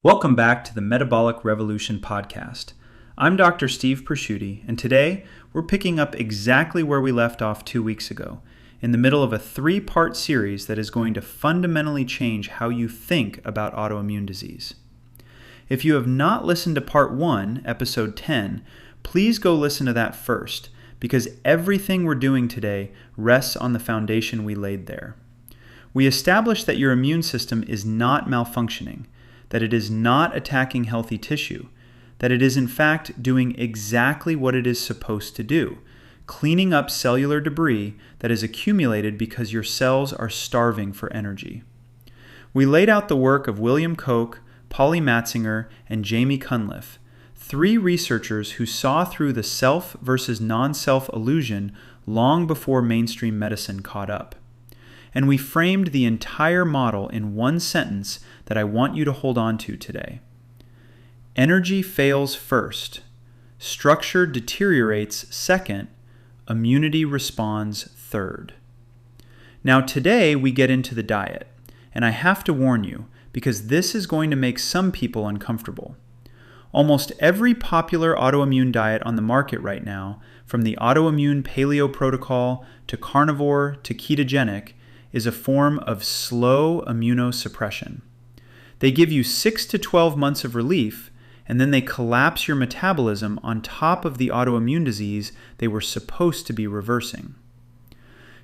Welcome back to the Metabolic Revolution podcast. I'm Dr. Steve Presciutti, and today we're picking up exactly where we left off 2 weeks ago, in the middle of a 3-part series that is going to fundamentally change how you think about autoimmune disease. If you have not listened to Part 1, Episode 10, please go listen to that first, because everything we're doing today rests on the foundation we laid there. We established that your immune system is not malfunctioning, that it is not attacking healthy tissue, that it is in fact doing exactly what it is supposed to do, cleaning up cellular debris that is accumulated because your cells are starving for energy. We laid out the work of William Koch, Polly Matzinger, and Jamie Cunliffe, 3 researchers who saw through the self versus non-self illusion long before mainstream medicine caught up. And we framed the entire model in one sentence that I want you to hold on to today. Energy fails first, structure deteriorates second, immunity responds third. Now today we get into the diet, and I have to warn you, because this is going to make some people uncomfortable. Almost every popular autoimmune diet on the market right now, from the autoimmune paleo protocol to carnivore to ketogenic, is a form of slow immunosuppression. They give you 6 to 12 months of relief, and then they collapse your metabolism on top of the autoimmune disease they were supposed to be reversing.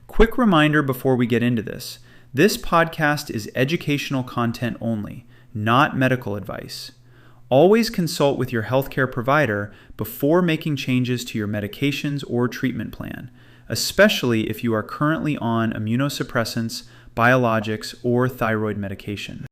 Quick reminder before we get into this podcast is educational content only, not medical advice. Always consult with your healthcare provider before making changes to your medications or treatment plan, especially if you are currently on immunosuppressants, biologics, or thyroid medication.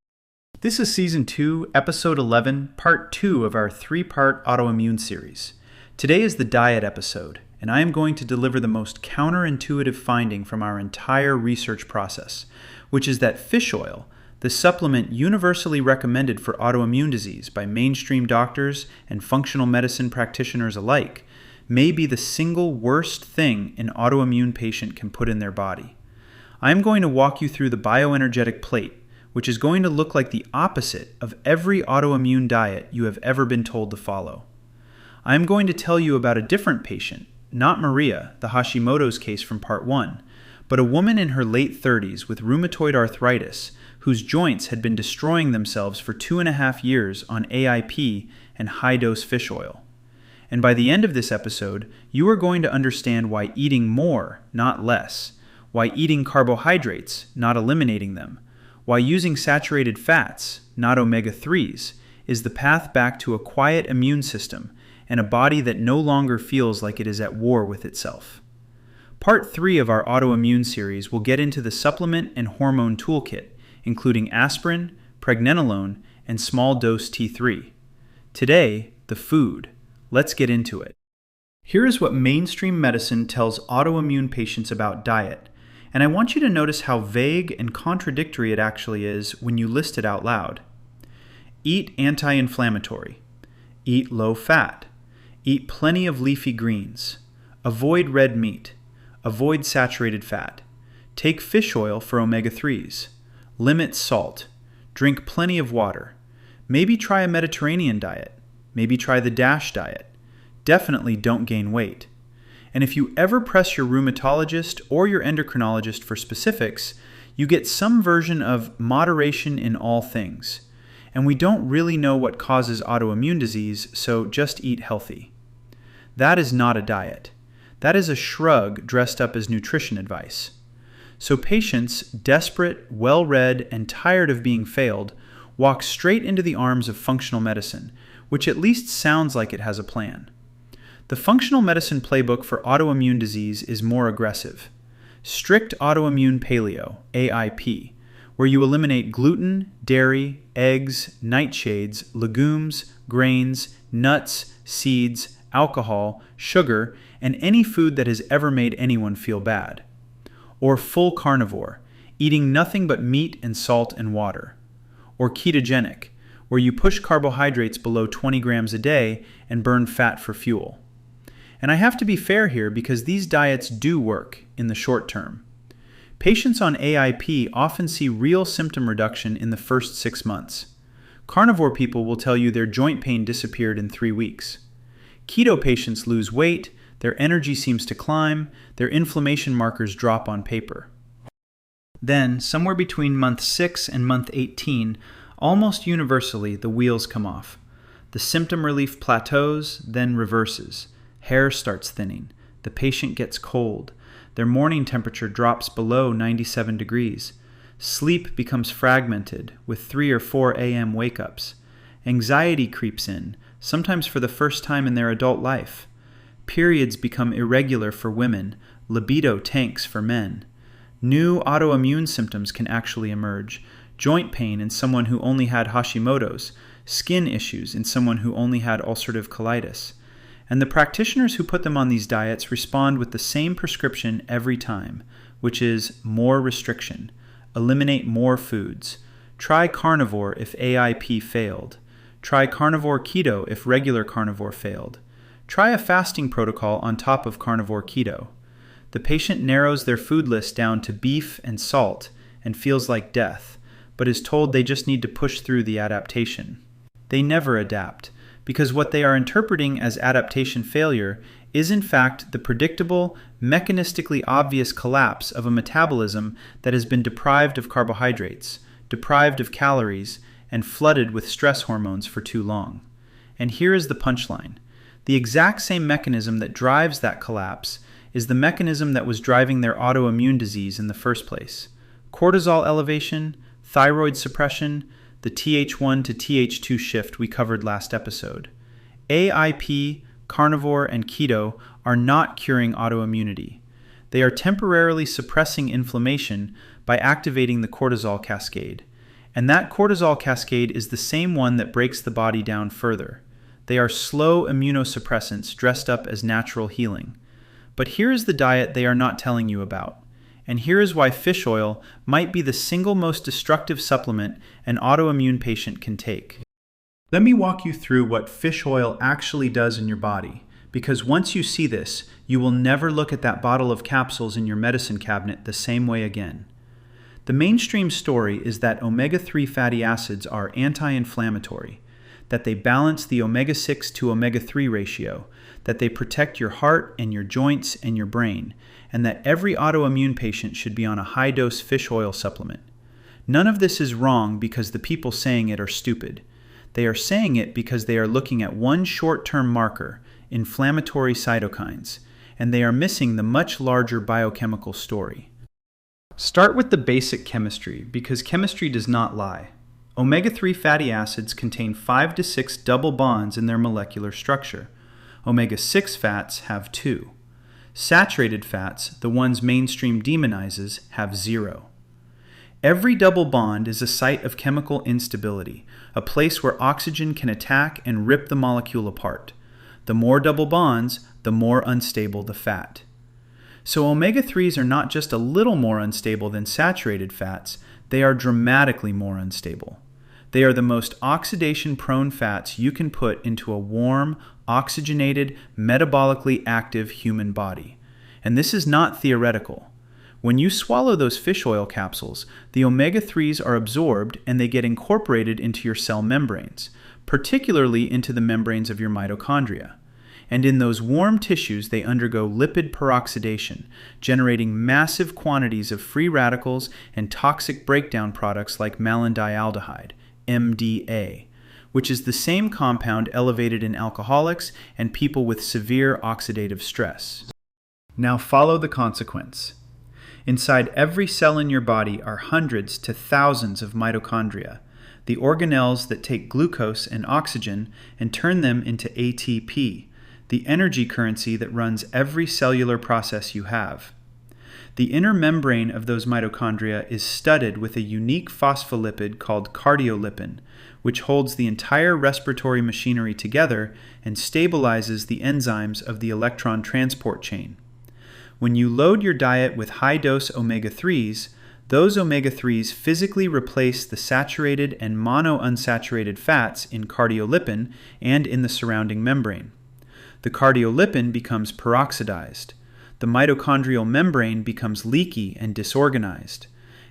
This is Season 2, Episode 11, Part 2 of our 3-part autoimmune series. Today is the diet episode, and I am going to deliver the most counterintuitive finding from our entire research process, which is that fish oil, the supplement universally recommended for autoimmune disease by mainstream doctors and functional medicine practitioners alike, may be the single worst thing an autoimmune patient can put in their body. I'm going to walk you through the bioenergetic plate, which is going to look like the opposite of every autoimmune diet you have ever been told to follow. I'm going to tell you about a different patient, not Maria, the Hashimoto's case from Part 1, but a woman in her late 30s with rheumatoid arthritis whose joints had been destroying themselves for 2.5 years on AIP and high-dose fish oil. And by the end of this episode, you are going to understand why eating more, not less, why eating carbohydrates, not eliminating them, why using saturated fats, not omega-3s, is the path back to a quiet immune system and a body that no longer feels like it is at war with itself. Part 3 of our autoimmune series will get into the supplement and hormone toolkit, including aspirin, pregnenolone, and small-dose T3. Today, the food. Let's get into it. Here is what mainstream medicine tells autoimmune patients about diet, and I want you to notice how vague and contradictory it actually is when you list it out loud. Eat anti-inflammatory. Eat low-fat. Eat plenty of leafy greens. Avoid red meat. Avoid saturated fat. Take fish oil for omega-3s. Limit salt. Drink plenty of water. Maybe try a Mediterranean diet. Maybe try the DASH diet. Definitely don't gain weight. And if you ever press your rheumatologist or your endocrinologist for specifics, you get some version of moderation in all things. And we don't really know what causes autoimmune disease, so just eat healthy. That is not a diet. That is a shrug dressed up as nutrition advice. So patients, desperate, well-read, and tired of being failed, walk straight into the arms of functional medicine, which at least sounds like it has a plan. The functional medicine playbook for autoimmune disease is more aggressive. Strict autoimmune paleo, AIP, where you eliminate gluten, dairy, eggs, nightshades, legumes, grains, nuts, seeds, alcohol, sugar, and any food that has ever made anyone feel bad. Or full carnivore, eating nothing but meat and salt and water. Or ketogenic, where you push carbohydrates below 20 grams a day and burn fat for fuel. And I have to be fair here because these diets do work in the short term. Patients on AIP often see real symptom reduction in the first 6 months. Carnivore people will tell you their joint pain disappeared in 3 weeks. Keto patients lose weight, their energy seems to climb, their inflammation markers drop on paper. Then, somewhere between month 6 and month 18, almost universally, the wheels come off. The symptom relief plateaus, then reverses. Hair starts thinning. The patient gets cold. Their morning temperature drops below 97 degrees. Sleep becomes fragmented, with 3 or 4 a.m. wake-ups. Anxiety creeps in, sometimes for the first time in their adult life. Periods become irregular for women. Libido tanks for men. New autoimmune symptoms can actually emerge. Joint pain in someone who only had Hashimoto's. Skin issues in someone who only had ulcerative colitis. And the practitioners who put them on these diets respond with the same prescription every time, which is more restriction. Eliminate more foods. Try carnivore if AIP failed. Try carnivore keto if regular carnivore failed. Try a fasting protocol on top of carnivore keto. The patient narrows their food list down to beef and salt and feels like death, but is told they just need to push through the adaptation. They never adapt, because what they are interpreting as adaptation failure is in fact the predictable, mechanistically obvious collapse of a metabolism that has been deprived of carbohydrates, deprived of calories, and flooded with stress hormones for too long. And here is the punchline. The exact same mechanism that drives that collapse is the mechanism that was driving their autoimmune disease in the first place. Cortisol elevation, thyroid suppression, the Th1 to Th2 shift we covered last episode. AIP, carnivore, and keto are not curing autoimmunity. They are temporarily suppressing inflammation by activating the cortisol cascade. And that cortisol cascade is the same one that breaks the body down further. They are slow immunosuppressants dressed up as natural healing. But here is the diet they are not telling you about. And here is why fish oil might be the single most destructive supplement an autoimmune patient can take. Let me walk you through what fish oil actually does in your body, because once you see this, you will never look at that bottle of capsules in your medicine cabinet the same way again. The mainstream story is that omega-3 fatty acids are anti-inflammatory, that they balance the omega-6 to omega-3 ratio, that they protect your heart and your joints and your brain, and that every autoimmune patient should be on a high-dose fish oil supplement. None of this is wrong because the people saying it are stupid. They are saying it because they are looking at one short-term marker, inflammatory cytokines, and they are missing the much larger biochemical story. Start with the basic chemistry, because chemistry does not lie. Omega-3 fatty acids contain 5 to 6 double bonds in their molecular structure. Omega-6 fats have 2. Saturated fats, the ones mainstream demonizes, have 0. Every double bond is a site of chemical instability, a place where oxygen can attack and rip the molecule apart. The more double bonds, the more unstable the fat. So omega-3s are not just a little more unstable than saturated fats, they are dramatically more unstable. They are the most oxidation-prone fats you can put into a warm, oxygenated, metabolically active human body. And this is not theoretical. When you swallow those fish oil capsules, the omega-3s are absorbed and they get incorporated into your cell membranes, particularly into the membranes of your mitochondria. And in those warm tissues, they undergo lipid peroxidation, generating massive quantities of free radicals and toxic breakdown products like malondialdehyde, MDA, which is the same compound elevated in alcoholics and people with severe oxidative stress. Now follow the consequence. Inside every cell in your body are hundreds to thousands of mitochondria, the organelles that take glucose and oxygen and turn them into ATP, the energy currency that runs every cellular process you have. The inner membrane of those mitochondria is studded with a unique phospholipid called cardiolipin, which holds the entire respiratory machinery together and stabilizes the enzymes of the electron transport chain. When you load your diet with high-dose omega-3s, those omega-3s physically replace the saturated and monounsaturated fats in cardiolipin and in the surrounding membrane. The cardiolipin becomes peroxidized. The mitochondrial membrane becomes leaky and disorganized.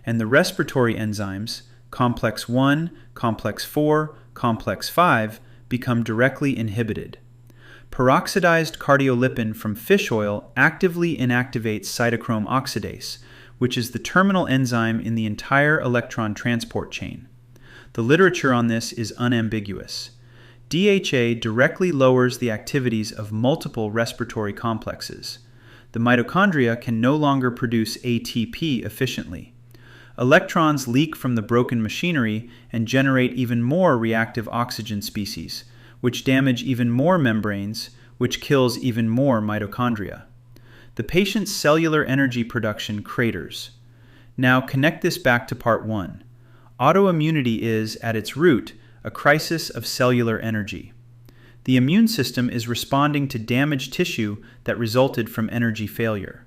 And the respiratory enzymes, complex 1, complex 4, complex 5 become directly inhibited. Peroxidized cardiolipin from fish oil actively inactivates cytochrome oxidase, which is the terminal enzyme in the entire electron transport chain. The literature on this is unambiguous. DHA directly lowers the activities of multiple respiratory complexes. The mitochondria can no longer produce ATP efficiently. Electrons leak from the broken machinery and generate even more reactive oxygen species, which damage even more membranes, which kills even more mitochondria. The patient's cellular energy production craters. Now connect this back to part 1. Autoimmunity is, at its root, a crisis of cellular energy. The immune system is responding to damaged tissue that resulted from energy failure.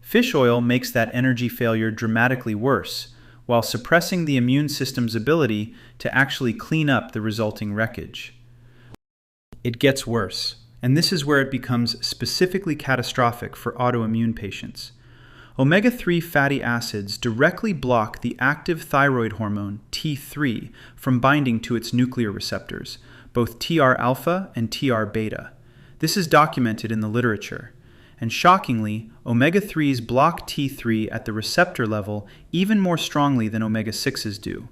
Fish oil makes that energy failure dramatically worse, while suppressing the immune system's ability to actually clean up the resulting wreckage. It gets worse, and this is where it becomes specifically catastrophic for autoimmune patients. Omega-3 fatty acids directly block the active thyroid hormone T3 from binding to its nuclear receptors, both TR-alpha and TR-beta. This is documented in the literature. And shockingly, omega-3s block T3 at the receptor level even more strongly than omega-6s do.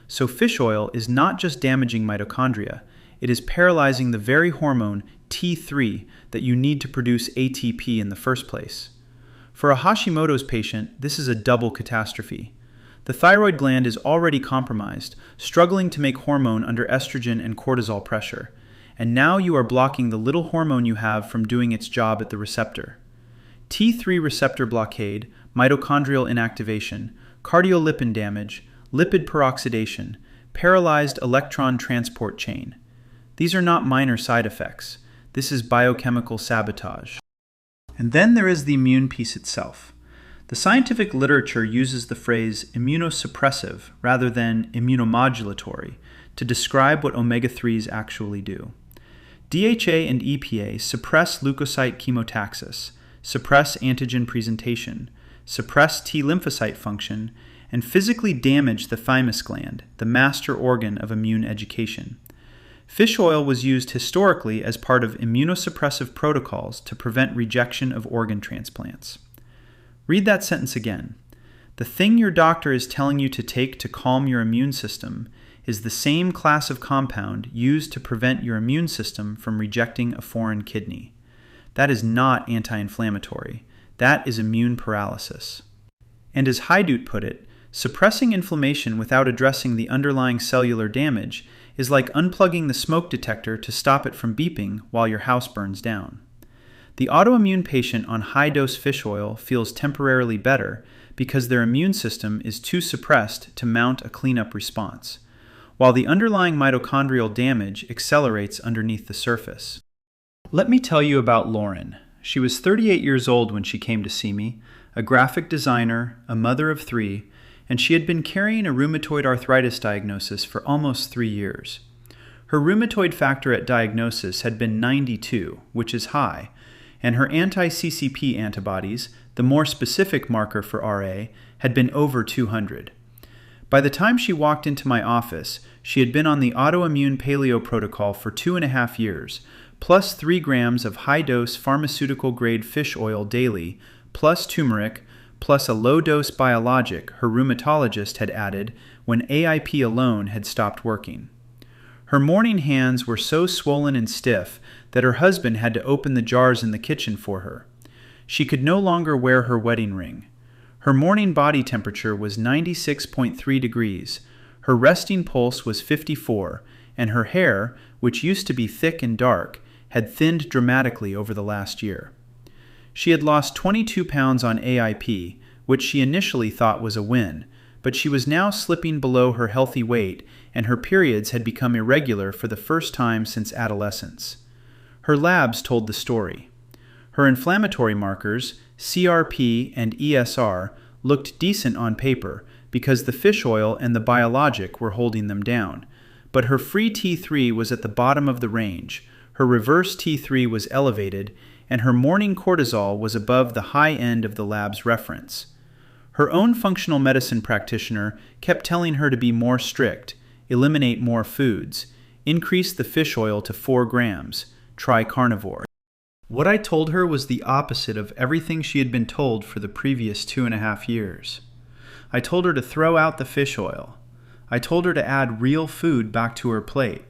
So fish oil is not just damaging mitochondria, it is paralyzing the very hormone T3 that you need to produce ATP in the first place. For a Hashimoto's patient, this is a double catastrophe. The thyroid gland is already compromised, struggling to make hormone under estrogen and cortisol pressure, and now you are blocking the little hormone you have from doing its job at the receptor. T3 receptor blockade, mitochondrial inactivation, cardiolipin damage, lipid peroxidation, paralyzed electron transport chain. These are not minor side effects. This is biochemical sabotage. And then there is the immune piece itself. The scientific literature uses the phrase immunosuppressive rather than immunomodulatory to describe what omega-3s actually do. DHA and EPA suppress leukocyte chemotaxis, suppress antigen presentation, suppress T lymphocyte function, and physically damage the thymus gland, the master organ of immune education. Fish oil was used historically as part of immunosuppressive protocols to prevent rejection of organ transplants. Read that sentence again. The thing your doctor is telling you to take to calm your immune system is the same class of compound used to prevent your immune system from rejecting a foreign kidney. That is not anti-inflammatory. That is immune paralysis. And as Haidut put it, suppressing inflammation without addressing the underlying cellular damage is like unplugging the smoke detector to stop it from beeping while your house burns down. The autoimmune patient on high-dose fish oil feels temporarily better because their immune system is too suppressed to mount a cleanup response, while the underlying mitochondrial damage accelerates underneath the surface. Let me tell you about Lauren. She was 38 years old when she came to see me, a graphic designer, a mother of 3, and she had been carrying a rheumatoid arthritis diagnosis for almost 3 years. Her rheumatoid factor at diagnosis had been 92, which is high, and her anti-CCP antibodies, the more specific marker for RA, had been over 200. By the time she walked into my office, she had been on the autoimmune paleo protocol for 2.5 years, plus 3 grams of high-dose pharmaceutical-grade fish oil daily, plus turmeric, plus a low-dose biologic her rheumatologist had added when AIP alone had stopped working. Her morning hands were so swollen and stiff that her husband had to open the jars in the kitchen for her. She could no longer wear her wedding ring. Her morning body temperature was 96.3 degrees, her resting pulse was 54, and her hair, which used to be thick and dark, had thinned dramatically over the last year. She had lost 22 pounds on AIP, which she initially thought was a win, but she was now slipping below her healthy weight, and her periods had become irregular for the first time since adolescence. Her labs told the story. Her inflammatory markers, CRP and ESR, looked decent on paper because the fish oil and the biologic were holding them down, but her free T3 was at the bottom of the range, her reverse T3 was elevated, and her morning cortisol was above the high end of the lab's reference. Her own functional medicine practitioner kept telling her to be more strict, eliminate more foods, increase the fish oil to 4 grams, try carnivore. What I told her was the opposite of everything she had been told for the previous 2.5 years. I told her to throw out the fish oil. I told her to add real food back to her plate.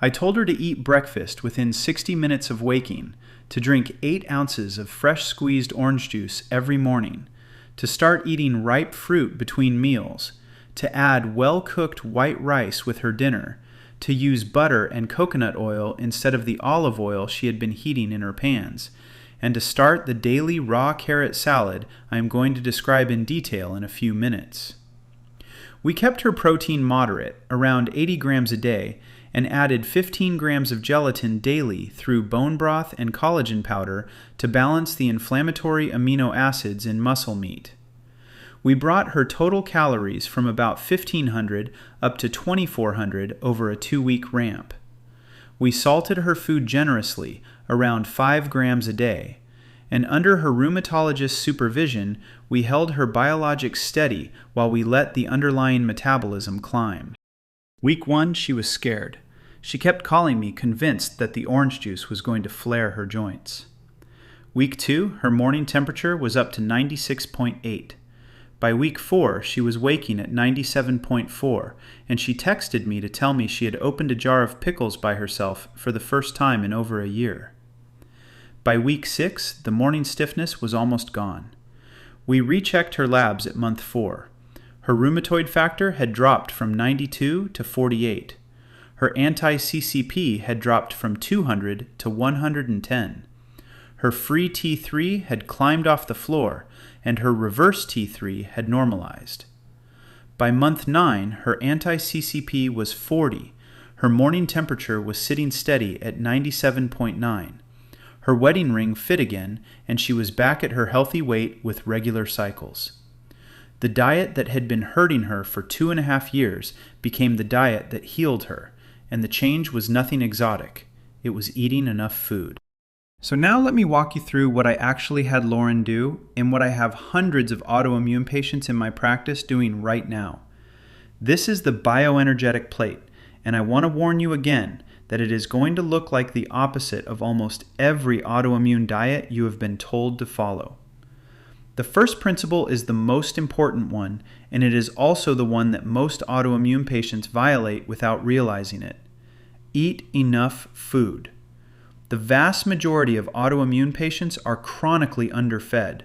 I told her to eat breakfast within 60 minutes of waking, to drink 8 ounces of fresh squeezed orange juice every morning, to start eating ripe fruit between meals, to add well-cooked white rice with her dinner, to use butter and coconut oil instead of the olive oil she had been heating in her pans, and to start the daily raw carrot salad I am going to describe in detail in a few minutes. We kept her protein moderate, around 80 grams a day, and added 15 grams of gelatin daily through bone broth and collagen powder to balance the inflammatory amino acids in muscle meat. We brought her total calories from about 1,500 up to 2,400 over a 2-week ramp. We salted her food generously, around 5 grams a day, and under her rheumatologist's supervision, we held her biologics steady while we let the underlying metabolism climb. Week 1, she was scared. She kept calling me, convinced that the orange juice was going to flare her joints. Week 2, her morning temperature was up to 96.8. By week 4, she was waking at 97.4, and she texted me to tell me she had opened a jar of pickles by herself for the first time in over a year. By week 6, the morning stiffness was almost gone. We rechecked her labs at month 4. Her rheumatoid factor had dropped from 92 to 48. Her anti-CCP had dropped from 200 to 110. Her free T3 had climbed off the floor, and her reverse T3 had normalized. By month 9, her anti-CCP was 40. Her morning temperature was sitting steady at 97.9. Her wedding ring fit again, and she was back at her healthy weight with regular cycles. The diet that had been hurting her for 2.5 years became the diet that healed her, and the change was nothing exotic. It was eating enough food. So now let me walk you through what I actually had Lauren do and what I have hundreds of autoimmune patients in my practice doing right now. This is the bioenergetic plate, and I want to warn you again that it is going to look like the opposite of almost every autoimmune diet you have been told to follow. The first principle is the most important one, and it is also the one that most autoimmune patients violate without realizing it. Eat enough food. The vast majority of autoimmune patients are chronically underfed.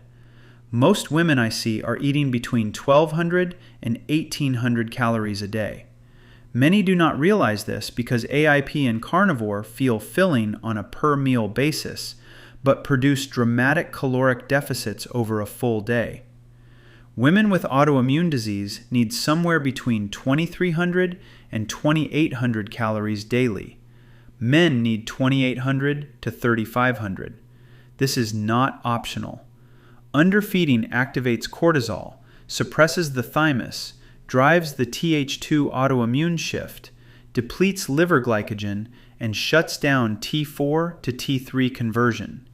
Most women I see are eating between 1,200 and 1,800 calories a day. Many do not realize this because AIP and carnivore feel filling on a per-meal basis, but produce dramatic caloric deficits over a full day. Women with autoimmune disease need somewhere between 2,300 and 2,800 calories daily. Men need 2,800 to 3,500. This is not optional. Underfeeding activates cortisol, suppresses the thymus, drives the Th2 autoimmune shift, depletes liver glycogen, and shuts down T4 to T3 conversion.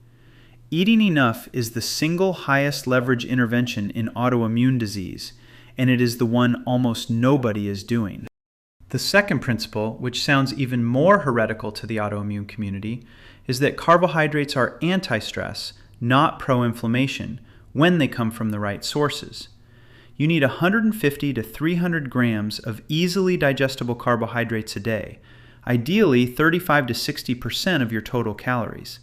Eating enough is the single highest leverage intervention in autoimmune disease, and it is the one almost nobody is doing. The second principle, which sounds even more heretical to the autoimmune community, is that carbohydrates are anti-stress, not pro-inflammation, when they come from the right sources. You need 150 to 300 grams of easily digestible carbohydrates a day, ideally 35 to 60% of your total calories.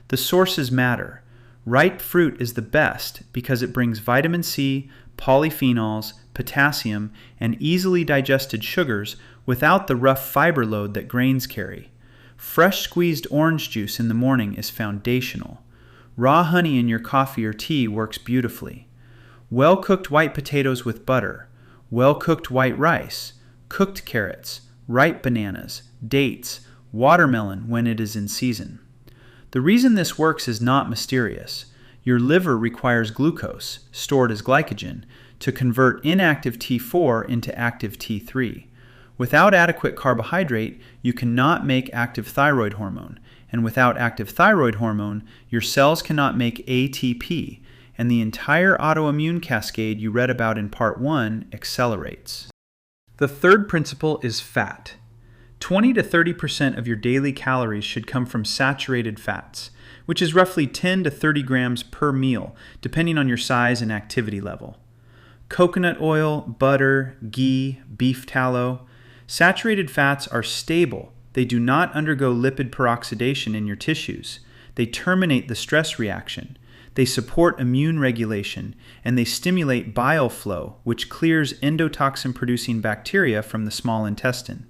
The sources matter. Ripe fruit is the best because it brings vitamin C, polyphenols, potassium, and easily digested sugars without the rough fiber load that grains carry. Fresh squeezed orange juice in the morning is foundational. Raw honey in your coffee or tea works beautifully. Well-cooked white potatoes with butter, well-cooked white rice, cooked carrots, ripe bananas, dates, watermelon when it is in season. The reason this works is not mysterious. Your liver requires glucose, stored as glycogen, to convert inactive T4 into active T3. Without adequate carbohydrate, you cannot make active thyroid hormone, and without active thyroid hormone, your cells cannot make ATP, and the entire autoimmune cascade you read about in Part 1 accelerates. The third principle is fat. 20 to 30% of your daily calories should come from saturated fats, which is roughly 10 to 30 grams per meal, depending on your size and activity level. Coconut oil, butter, ghee, beef tallow. Saturated fats are stable. They do not undergo lipid peroxidation in your tissues. They terminate the stress reaction. They support immune regulation, and they stimulate bile flow, which clears endotoxin-producing bacteria from the small intestine.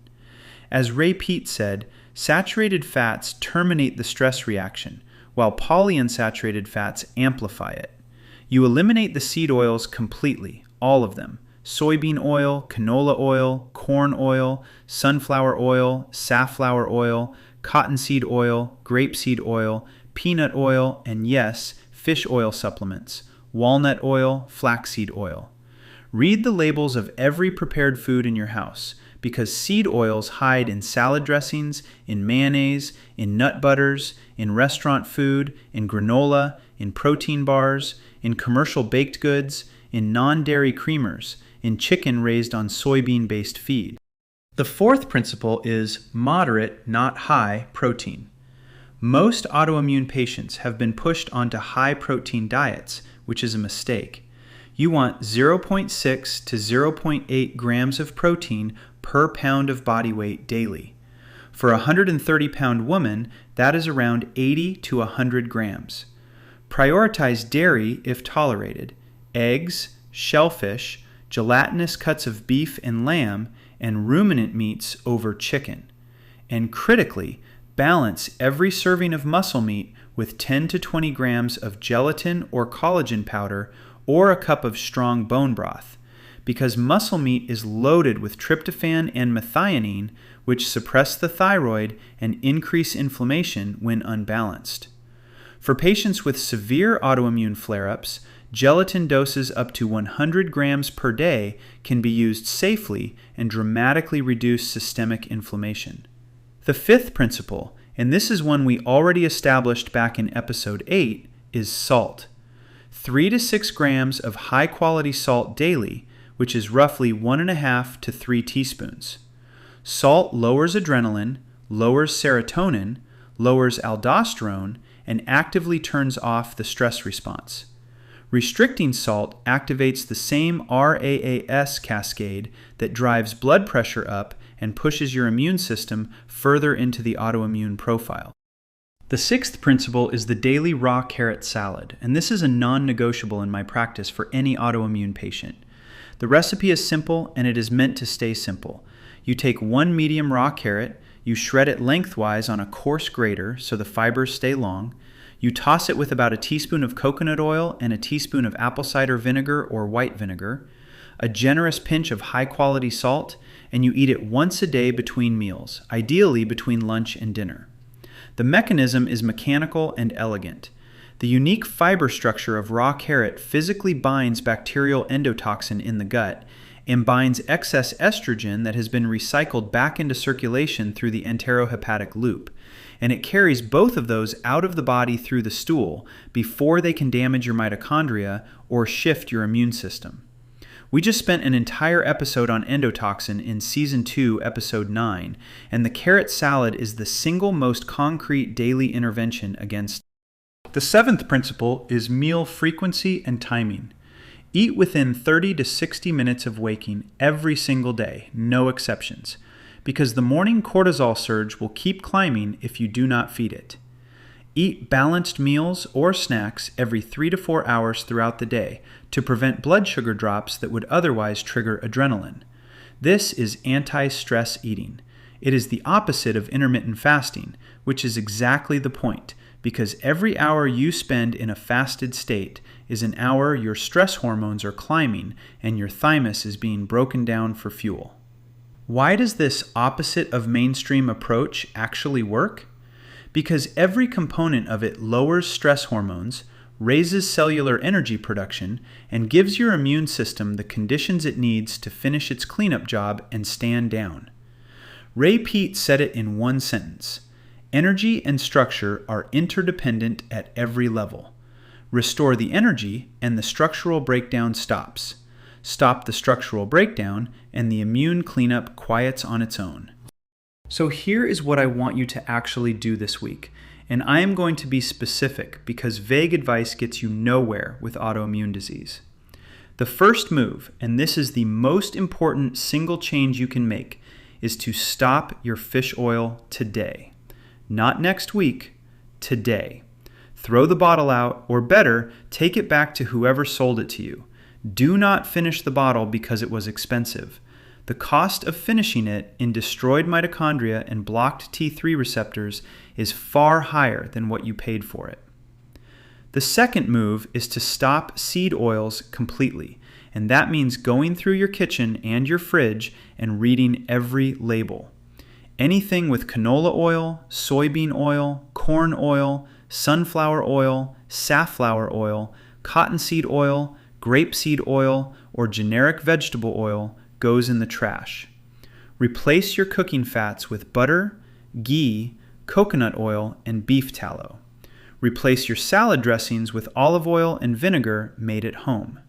As Ray Peat said, saturated fats terminate the stress reaction, while polyunsaturated fats amplify it. You eliminate the seed oils completely, all of them. Soybean oil, canola oil, corn oil, sunflower oil, safflower oil, cottonseed oil, grapeseed oil, peanut oil, and yes, fish oil supplements, walnut oil, flaxseed oil. Read the labels of every prepared food in your house, because seed oils hide in salad dressings, in mayonnaise, in nut butters, in restaurant food, in granola, in protein bars, in commercial baked goods, in non-dairy creamers, in chicken raised on soybean-based feed. The fourth principle is moderate, not high, protein. Most autoimmune patients have been pushed onto high-protein diets, which is a mistake. You want 0.6 to 0.8 grams of protein per pound of body weight daily. For a 130-pound woman, that is around 80 to 100 grams. Prioritize dairy if tolerated, eggs, shellfish, gelatinous cuts of beef and lamb, and ruminant meats over chicken. And critically, balance every serving of muscle meat with 10 to 20 grams of gelatin or collagen powder or a cup of strong bone broth, because muscle meat is loaded with tryptophan and methionine, which suppress the thyroid and increase inflammation when unbalanced. For patients with severe autoimmune flare-ups, gelatin doses up to 100 grams per day can be used safely and dramatically reduce systemic inflammation. The fifth principle, and this is one we already established back in episode 8, is salt. 3 to 6 grams of high-quality salt daily, which is roughly 1.5 to 3 teaspoons. Salt lowers adrenaline, lowers serotonin, lowers aldosterone, and actively turns off the stress response. Restricting salt activates the same RAAS cascade that drives blood pressure up and pushes your immune system further into the autoimmune profile. The sixth principle is the daily raw carrot salad, and this is a non-negotiable in my practice for any autoimmune patient. The recipe is simple, and it is meant to stay simple. You take 1 medium raw carrot, you shred it lengthwise on a coarse grater so the fibers stay long, you toss it with about a teaspoon of coconut oil and a teaspoon of apple cider vinegar or white vinegar, a generous pinch of high-quality salt, and you eat it once a day between meals, ideally between lunch and dinner. The mechanism is mechanical and elegant. The unique fiber structure of raw carrot physically binds bacterial endotoxin in the gut and binds excess estrogen that has been recycled back into circulation through the enterohepatic loop. And it carries both of those out of the body through the stool before they can damage your mitochondria or shift your immune system. We just spent an entire episode on endotoxin in Season 2, Episode 9, and the carrot salad is the single most concrete daily intervention against. The seventh principle is meal frequency and timing. Eat within 30 to 60 minutes of waking every single day, no exceptions, because the morning cortisol surge will keep climbing if you do not feed it. Eat balanced meals or snacks every 3 to 4 hours throughout the day to prevent blood sugar drops that would otherwise trigger adrenaline. This is anti-stress eating. It is the opposite of intermittent fasting, which is exactly the point, because every hour you spend in a fasted state is an hour your stress hormones are climbing and your thymus is being broken down for fuel. Why does this opposite of mainstream approach actually work? Because every component of it lowers stress hormones, raises cellular energy production, and gives your immune system the conditions it needs to finish its cleanup job and stand down. Ray Peat said it in one sentence: energy and structure are interdependent at every level. Restore the energy, and the structural breakdown stops. Stop the structural breakdown, and the immune cleanup quiets on its own. So here is what I want you to actually do this week. And I am going to be specific because vague advice gets you nowhere with autoimmune disease. The first move, and this is the most important single change you can make, is to stop your fish oil today. Not next week, today. Throw the bottle out, or better, take it back to whoever sold it to you. Do not finish the bottle because it was expensive. The cost of finishing it in destroyed mitochondria and blocked T3 receptors is far higher than what you paid for it. The second move is to stop seed oils completely, and that means going through your kitchen and your fridge and reading every label. Anything with canola oil, soybean oil, corn oil, sunflower oil, safflower oil, cottonseed oil, grapeseed oil, or generic vegetable oil goes in the trash. Replace your cooking fats with butter, ghee, coconut oil, and beef tallow. Replace your salad dressings with olive oil and vinegar made at home.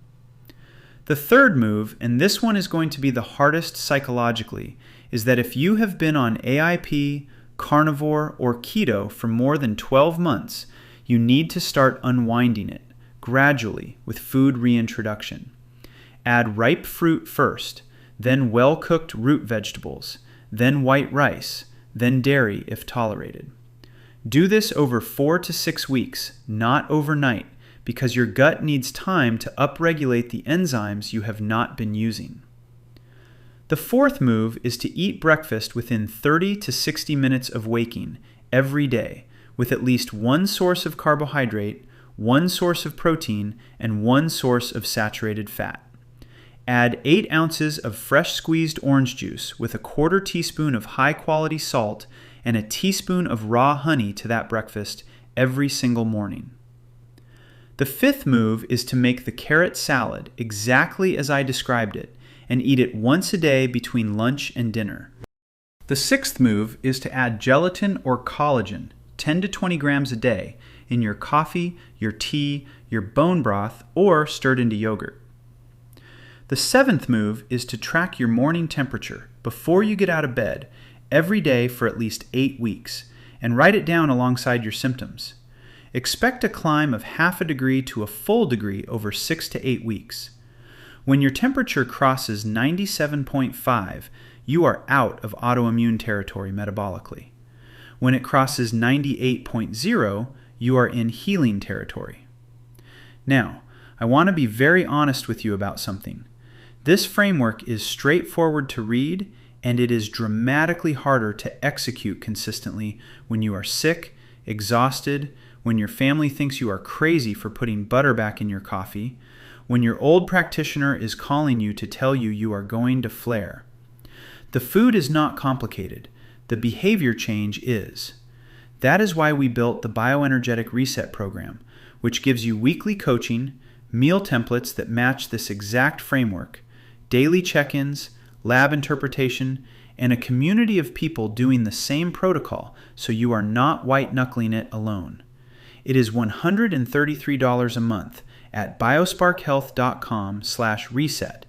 The third move, and this one is going to be the hardest psychologically, is that if you have been on AIP, carnivore, or keto for more than 12 months, you need to start unwinding it gradually with food reintroduction. Add ripe fruit first, then well-cooked root vegetables, then white rice, then dairy if tolerated. Do this over 4 to 6 weeks, not overnight, because your gut needs time to upregulate the enzymes you have not been using. The fourth move is to eat breakfast within 30 to 60 minutes of waking every day, with at least one source of carbohydrate, one source of protein, and one source of saturated fat. Add 8 ounces of fresh squeezed orange juice with a 1/4 teaspoon of high-quality salt and a teaspoon of raw honey to that breakfast every single morning. The fifth move is to make the carrot salad exactly as I described it and eat it once a day between lunch and dinner. The sixth move is to add gelatin or collagen, 10 to 20 grams a day, in your coffee, your tea, your bone broth, or stirred into yogurt. The seventh move is to track your morning temperature before you get out of bed every day for at least 8 weeks and write it down alongside your symptoms. Expect a climb of 1/2 degree to a full degree over 6 to 8 weeks. When your temperature crosses 97.5, you are out of autoimmune territory metabolically. When it crosses 98.0, you are in healing territory. Now, I want to be very honest with you about something. This framework is straightforward to read, and it is dramatically harder to execute consistently when you are sick, exhausted, when your family thinks you are crazy for putting butter back in your coffee, when your old practitioner is calling you to tell you you are going to flare. The food is not complicated. The behavior change is. That is why we built the Bioenergetic Reset program, which gives you weekly coaching, meal templates that match this exact framework, daily check-ins, lab interpretation, and a community of people doing the same protocol so you are not white-knuckling it alone. It is $133 a month at biosparkhealth.com/reset.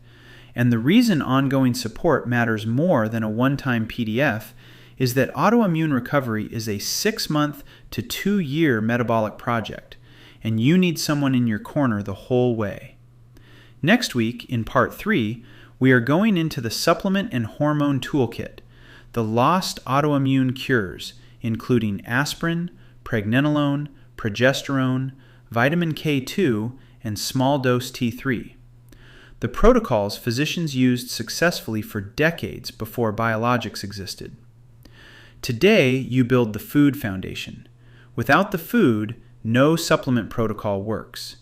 And the reason ongoing support matters more than a one-time PDF is that autoimmune recovery is a 6-month to 2-year metabolic project, and you need someone in your corner the whole way. Next week, in Part 3, we are going into the supplement and hormone toolkit, the lost autoimmune cures, including aspirin, pregnenolone, progesterone, vitamin K2, and small-dose T3. The protocols physicians used successfully for decades before biologics existed. Today, you build the food foundation. Without the food, no supplement protocol works.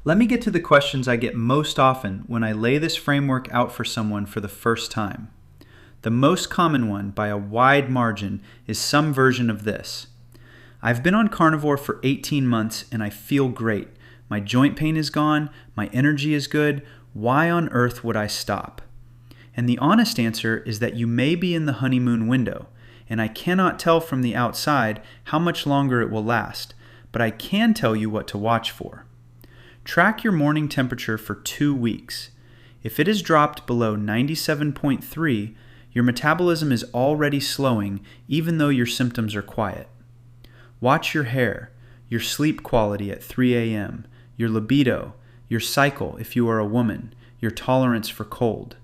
Let me get to the questions I get most often when I lay this framework out for someone for the first time. The most common one, by a wide margin, is some version of this. I've been on carnivore for 18 months and I feel great. My joint pain is gone, my energy is good. Why on earth would I stop? And the honest answer is that you may be in the honeymoon window, and I cannot tell from the outside how much longer it will last, but I can tell you what to watch for. Track your morning temperature for 2 weeks. If it is dropped below 97.3, your metabolism is already slowing even though your symptoms are quiet. Watch your hair, your sleep quality at 3 a.m., your libido, your cycle if you are a woman, your tolerance for cold.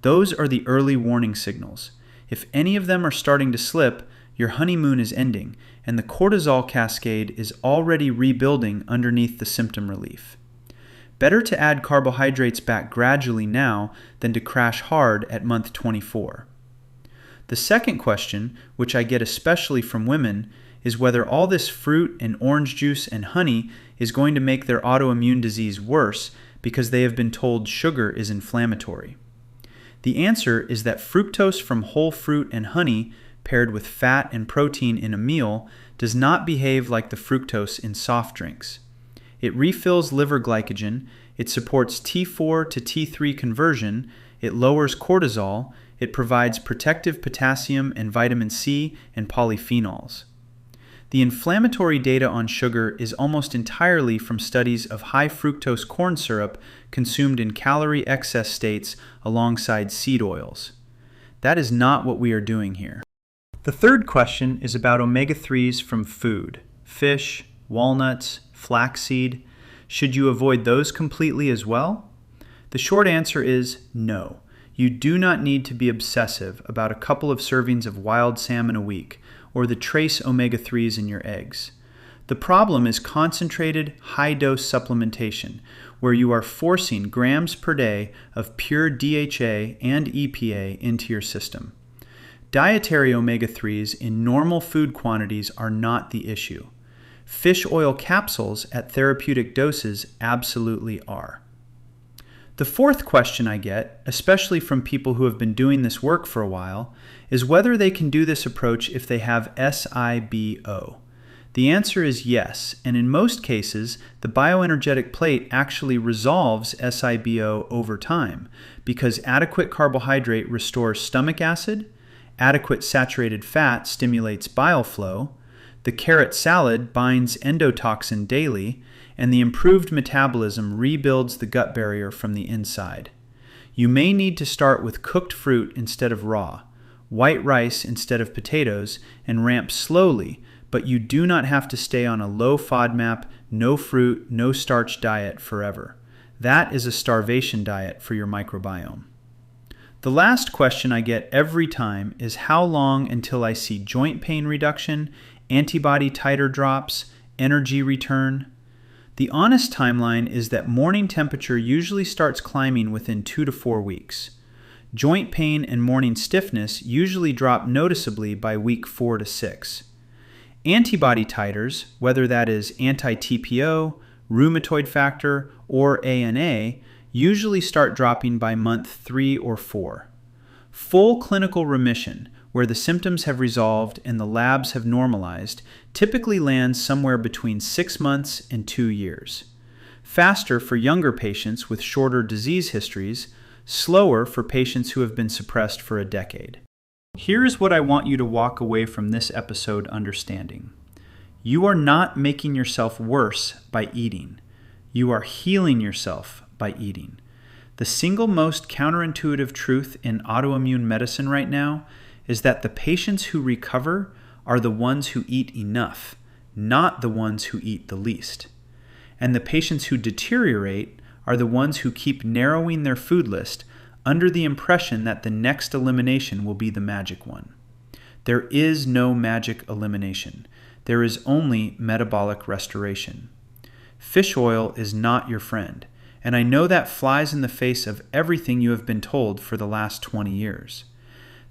Those are the early warning signals. If any of them are starting to slip, your honeymoon is ending, and the cortisol cascade is already rebuilding underneath the symptom relief. Better to add carbohydrates back gradually now than to crash hard at month 24. The second question, which I get especially from women, is whether all this fruit and orange juice and honey is going to make their autoimmune disease worse because they have been told sugar is inflammatory. The answer is that fructose from whole fruit and honey paired with fat and protein in a meal does not behave like the fructose in soft drinks. It refills liver glycogen, it supports T4 to T3 conversion, it lowers cortisol, it provides protective potassium and vitamin C and polyphenols. The inflammatory data on sugar is almost entirely from studies of high fructose corn syrup consumed in calorie excess states alongside seed oils. That is not what we are doing here. The third question is about omega-3s from food: fish, walnuts, flaxseed. Should you avoid those completely as well? The short answer is no. You do not need to be obsessive about a couple of servings of wild salmon a week or the trace omega-3s in your eggs. The problem is concentrated, high-dose supplementation, where you are forcing grams per day of pure DHA and EPA into your system. Dietary omega-3s in normal food quantities are not the issue. Fish oil capsules at therapeutic doses absolutely are. The fourth question I get, especially from people who have been doing this work for a while, is whether they can do this approach if they have SIBO. The answer is yes, and in most cases, the bioenergetic plate actually resolves SIBO over time because adequate carbohydrate restores stomach acid, adequate saturated fat stimulates bile flow, the carrot salad binds endotoxin daily, and the improved metabolism rebuilds the gut barrier from the inside. You may need to start with cooked fruit instead of raw, white rice instead of potatoes, and ramp slowly, but you do not have to stay on a low FODMAP, no fruit, no starch diet forever. That is a starvation diet for your microbiome. The last question I get every time is how long until I see joint pain reduction, antibody titer drops, energy return. The honest timeline is that morning temperature usually starts climbing within 2 to 4 weeks. Joint pain and morning stiffness usually drop noticeably by week 4 to 6. Antibody titers, whether that is anti-TPO, rheumatoid factor, or ANA, usually start dropping by month 3 or 4. Full clinical remission, where the symptoms have resolved and the labs have normalized, typically lands somewhere between 6 months and 2 years. Faster for younger patients with shorter disease histories, slower for patients who have been suppressed for a decade. Here's what I want you to walk away from this episode understanding. You are not making yourself worse by eating. You are healing yourself by eating. The single most counterintuitive truth in autoimmune medicine right now is that the patients who recover are the ones who eat enough, not the ones who eat the least. And the patients who deteriorate are the ones who keep narrowing their food list under the impression that the next elimination will be the magic one. There is no magic elimination. There is only metabolic restoration. Fish oil is not your friend, and I know that flies in the face of everything you have been told for the last 20 years.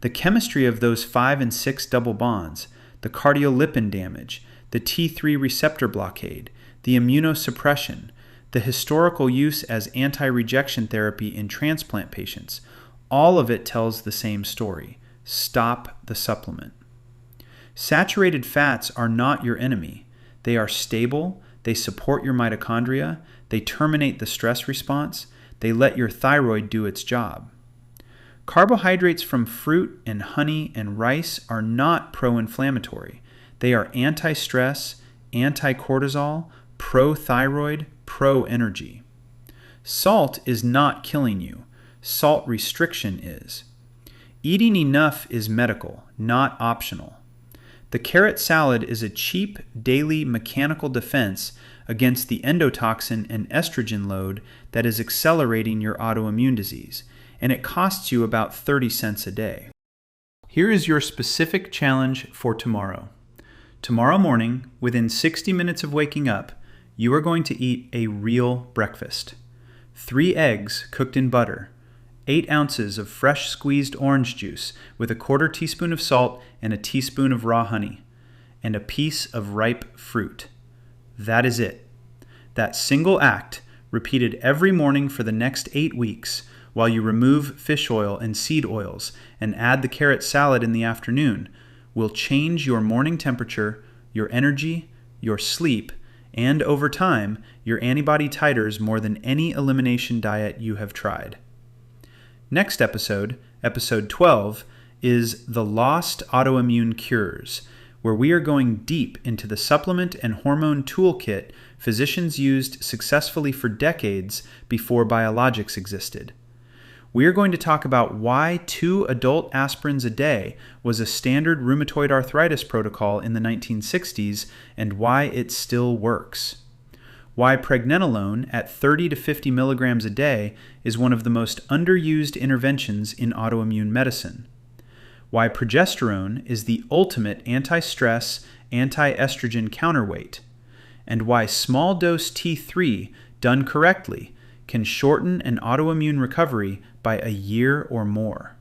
The chemistry of those 5 and 6 double bonds, the cardiolipin damage, the T3 receptor blockade, the immunosuppression, the historical use as anti-rejection therapy in transplant patients, all of it tells the same story. Stop the supplement. Saturated fats are not your enemy. They are stable, they support your mitochondria, they terminate the stress response, they let your thyroid do its job. Carbohydrates from fruit and honey and rice are not pro-inflammatory. They are anti-stress, anti-cortisol, pro-thyroid, pro-energy. Salt is not killing you. Salt restriction is. Eating enough is medical, not optional. The carrot salad is a cheap, daily mechanical defense against the endotoxin and estrogen load that is accelerating your autoimmune disease, and it costs you about 30 cents a day. Here is your specific challenge for tomorrow. Tomorrow morning, within 60 minutes of waking up, you are going to eat a real breakfast. 3 eggs cooked in butter, 8 ounces of fresh squeezed orange juice with a 1/4 teaspoon of salt and a teaspoon of raw honey, and a piece of ripe fruit. That is it. That single act, repeated every morning for the next 8 weeks, while you remove fish oil and seed oils and add the carrot salad in the afternoon, will change your morning temperature, your energy, your sleep, and over time, your antibody titers more than any elimination diet you have tried. Next episode, episode 12, is The Lost Autoimmune Cures, where we are going deep into the supplement and hormone toolkit physicians used successfully for decades before biologics existed. We are going to talk about why 2 adult aspirins a day was a standard rheumatoid arthritis protocol in the 1960s and why it still works. Why pregnenolone at 30 to 50 milligrams a day is one of the most underused interventions in autoimmune medicine. Why progesterone is the ultimate anti-stress, anti-estrogen counterweight. And why small dose T3, done correctly, can shorten an autoimmune recovery by a year or more.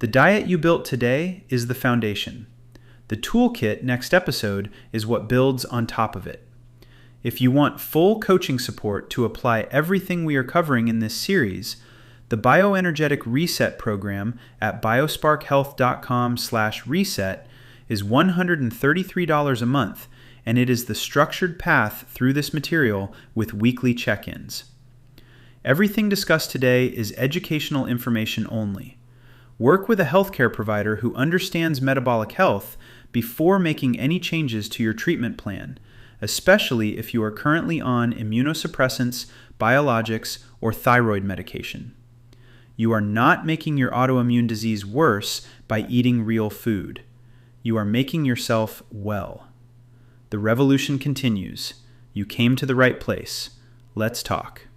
The diet you built today is the foundation. The toolkit next episode is what builds on top of it. If you want full coaching support to apply everything we are covering in this series, the Bioenergetic Reset program at biosparkhealth.com/reset is $133 a month, and it is the structured path through this material with weekly check-ins. Everything discussed today is educational information only. Work with a healthcare provider who understands metabolic health before making any changes to your treatment plan, especially if you are currently on immunosuppressants, biologics, or thyroid medication. You are not making your autoimmune disease worse by eating real food. You are making yourself well. The revolution continues. You came to the right place. Let's talk.